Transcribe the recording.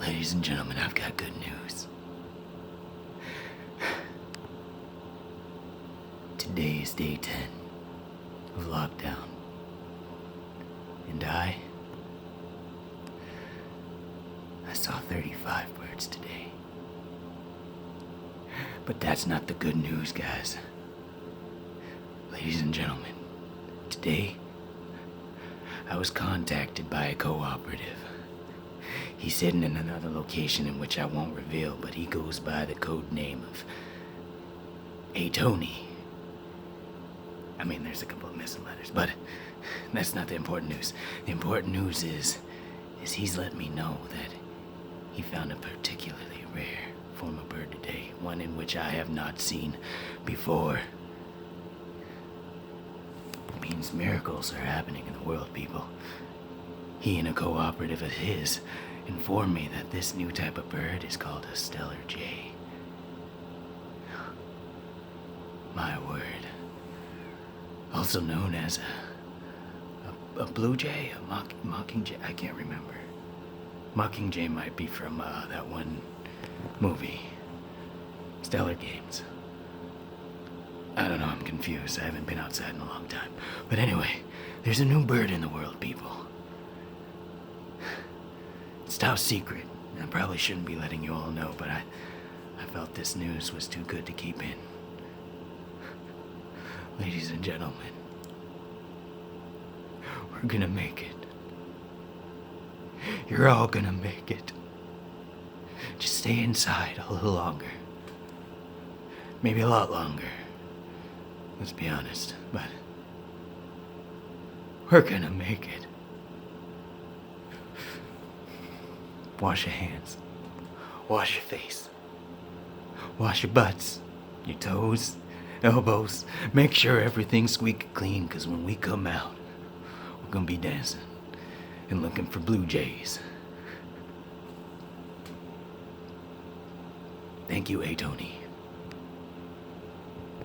Ladies and gentlemen, I've got good news. Today is day 10 of lockdown. And I saw 35 birds today. But that's not the good news, guys. Ladies and gentlemen, today I was contacted by a cooperative. He's hidden in another location in which I won't reveal, but he goes by the code name of Tony. I mean, there's a couple of missing letters, but that's not the important news. The important news is he's let me know that he found a particularly rare form of bird today, one in which I have not seen before. It means miracles are happening in the world, people. He and a cooperative of his informed me that this new type of bird is called a Stellar Jay. My word. Also known as a blue jay, a mockingjay, I can't remember. Mockingjay might be from that one movie, Stellar Games. I don't know, I'm confused. I haven't been outside in a long time. But anyway, there's a new bird in the world, people. It's top secret. I probably shouldn't be letting you all know, but I felt this news was too good to keep in. Ladies and gentlemen, we're gonna make it. You're all gonna make it. Just stay inside a little longer. Maybe a lot longer. Let's be honest, but we're gonna make it. Wash your hands. Wash your face. Wash your butts. Your toes. Elbows. Make sure everything's squeaky clean, because when we come out, we're gonna be dancing and looking for blue jays. Thank you, Tony.